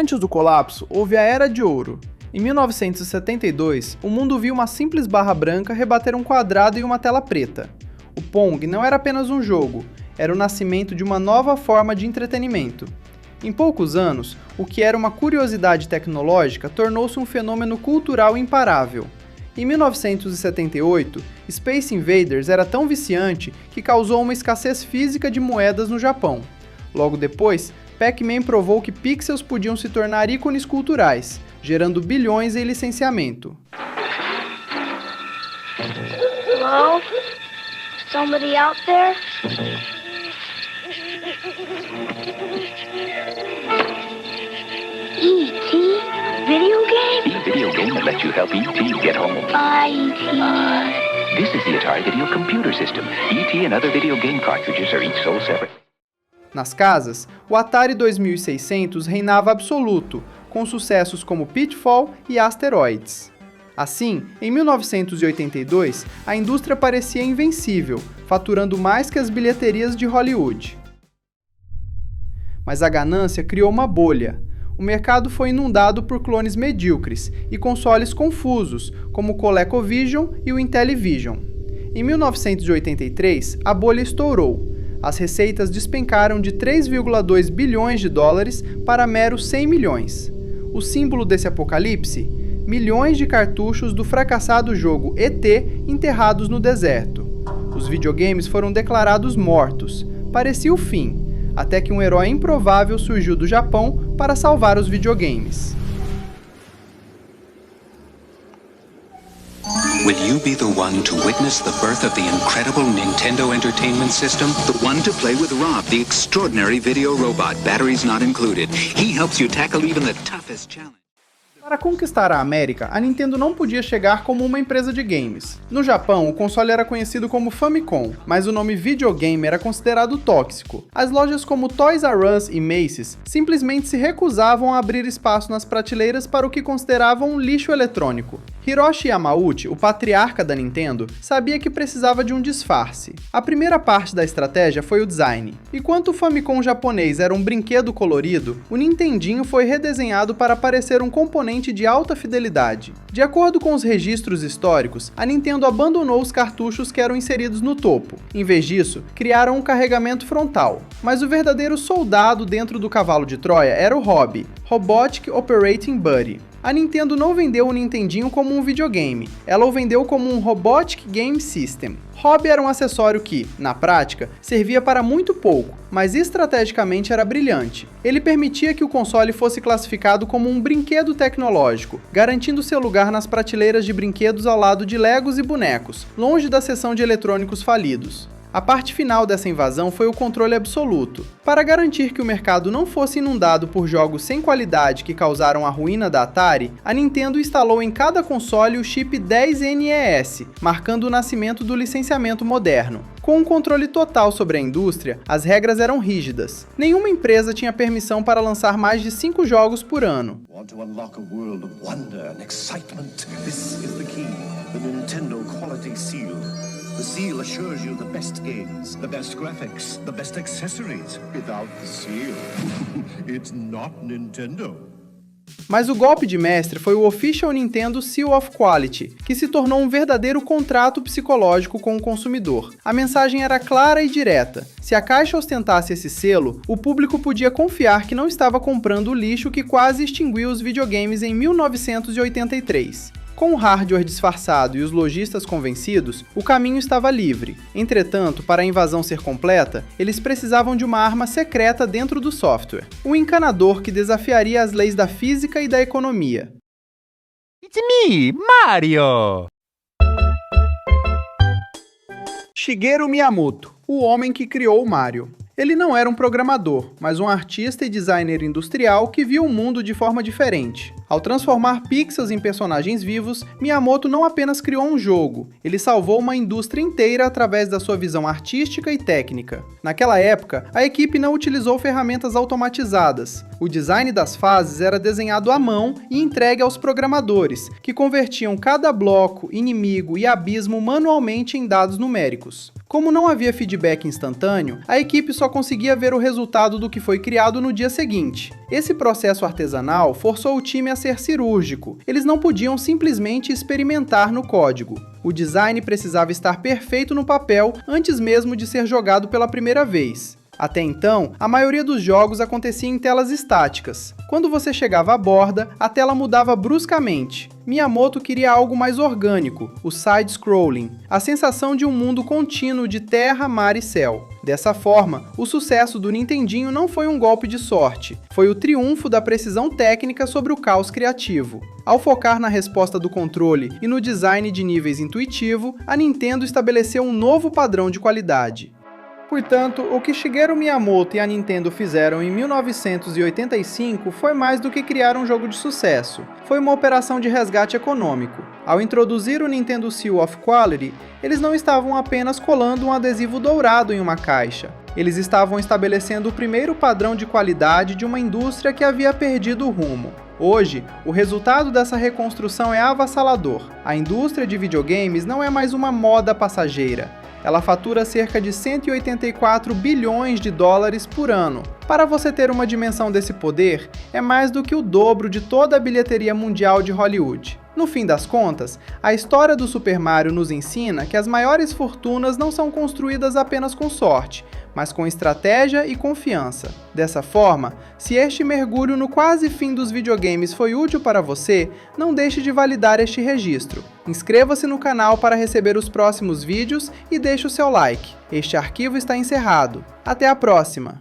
Antes do colapso, houve a Era de Ouro. Em 1972, o mundo viu uma simples barra branca rebater um quadrado e uma tela preta. O Pong não era apenas um jogo, era o nascimento de uma nova forma de entretenimento. Em poucos anos, o que era uma curiosidade tecnológica tornou-se um fenômeno cultural imparável. Em 1978, Space Invaders era tão viciante que causou uma escassez física de moedas no Japão. Logo depois, Pac-Man provou que pixels podiam se tornar ícones culturais, gerando bilhões em licenciamento. Hello? Somebody out there? E.T. Video game? The video game that lets you help E.T. get home. Bye, E.T. This is the Atari Video Computer System. E.T. and other video game cartridges are each sold separate. Nas casas, o Atari 2600 reinava absoluto, com sucessos como Pitfall e Asteroids. Assim, em 1982, a indústria parecia invencível, faturando mais que as bilheterias de Hollywood. Mas a ganância criou uma bolha. O mercado foi inundado por clones medíocres e consoles confusos, como o ColecoVision e o Intellivision. Em 1983, a bolha estourou. As receitas despencaram de 3,2 bilhões de dólares para meros 100 milhões. O símbolo desse apocalipse? Milhões de cartuchos do fracassado jogo E.T. enterrados no deserto. Os videogames foram declarados mortos. Parecia o fim, até que um herói improvável surgiu do Japão para salvar os videogames. Will you be the one to witness the birth of the incredible Nintendo Entertainment System? The one to play with Rob, the extraordinary video robot, batteries not included. He helps you tackle even the toughest challenge. Para conquistar a América, a Nintendo não podia chegar como uma empresa de games. No Japão, o console era conhecido como Famicom, mas o nome videogame era considerado tóxico. As lojas como Toys R Us e Macy's simplesmente se recusavam a abrir espaço nas prateleiras para o que consideravam um lixo eletrônico. Hiroshi Yamauchi, o patriarca da Nintendo, sabia que precisava de um disfarce. A primeira parte da estratégia foi o design. Enquanto o Famicom japonês era um brinquedo colorido, o Nintendinho foi redesenhado para parecer um componente de alta fidelidade. De acordo com os registros históricos, a Nintendo abandonou os cartuchos que eram inseridos no topo. Em vez disso, criaram um carregamento frontal. Mas o verdadeiro soldado dentro do cavalo de Troia era o Hobby, Robotic Operating Buddy. A Nintendo não vendeu o Nintendinho como um videogame, ela o vendeu como um Robotic Game System. Hobby era um acessório que, na prática, servia para muito pouco, mas estrategicamente era brilhante. Ele permitia que o console fosse classificado como um brinquedo tecnológico, garantindo seu lugar nas prateleiras de brinquedos ao lado de Legos e bonecos, longe da seção de eletrônicos falidos. A parte final dessa invasão foi o controle absoluto. Para garantir que o mercado não fosse inundado por jogos sem qualidade que causaram a ruína da Atari, a Nintendo instalou em cada console o chip 10NES, marcando o nascimento do licenciamento moderno. Com um controle total sobre a indústria, as regras eram rígidas. Nenhuma empresa tinha permissão para lançar mais de 5 jogos por ano. Want to unlock a world of wonder and excitement? This is the key, the Nintendo Quality Seal. The seal assures you the best games, the best graphics, the best accessories. Without the seal, it's not Nintendo. Mas o golpe de mestre foi o Official Nintendo Seal of Quality, que se tornou um verdadeiro contrato psicológico com o consumidor. A mensagem era clara e direta. Se a caixa ostentasse esse selo, o público podia confiar que não estava comprando o lixo que quase extinguiu os videogames em 1983. Com o hardware disfarçado e os lojistas convencidos, o caminho estava livre. Entretanto, para a invasão ser completa, eles precisavam de uma arma secreta dentro do software. Um encanador que desafiaria as leis da física e da economia. It's me, Mario! Shigeru Miyamoto, o homem que criou o Mario. Ele não era um programador, mas um artista e designer industrial que viu o mundo de forma diferente. Ao transformar pixels em personagens vivos, Miyamoto não apenas criou um jogo, ele salvou uma indústria inteira através da sua visão artística e técnica. Naquela época, a equipe não utilizou ferramentas automatizadas. O design das fases era desenhado à mão e entregue aos programadores, que convertiam cada bloco, inimigo e abismo manualmente em dados numéricos. Como não havia feedback instantâneo, a equipe só conseguia ver o resultado do que foi criado no dia seguinte. Esse processo artesanal forçou o time a ser cirúrgico, eles não podiam simplesmente experimentar no código. O design precisava estar perfeito no papel antes mesmo de ser jogado pela primeira vez. Até então, a maioria dos jogos acontecia em telas estáticas. Quando você chegava à borda, a tela mudava bruscamente. Miyamoto queria algo mais orgânico, o side-scrolling, a sensação de um mundo contínuo de terra, mar e céu. Dessa forma, o sucesso do Nintendinho não foi um golpe de sorte, foi o triunfo da precisão técnica sobre o caos criativo. Ao focar na resposta do controle e no design de níveis intuitivo, a Nintendo estabeleceu um novo padrão de qualidade. Portanto, o que Shigeru Miyamoto e a Nintendo fizeram em 1985 foi mais do que criar um jogo de sucesso. Foi uma operação de resgate econômico. Ao introduzir o Nintendo Seal of Quality, eles não estavam apenas colando um adesivo dourado em uma caixa. Eles estavam estabelecendo o primeiro padrão de qualidade de uma indústria que havia perdido o rumo. Hoje, o resultado dessa reconstrução é avassalador. A indústria de videogames não é mais uma moda passageira. Ela fatura cerca de 184 bilhões de dólares por ano. Para você ter uma dimensão desse poder, é mais do que o dobro de toda a bilheteria mundial de Hollywood. No fim das contas, a história do Super Mario nos ensina que as maiores fortunas não são construídas apenas com sorte, mas com estratégia e confiança. Dessa forma, se este mergulho no quase fim dos videogames foi útil para você, não deixe de validar este registro. Inscreva-se no canal para receber os próximos vídeos e deixe o seu like. Este arquivo está encerrado. Até a próxima!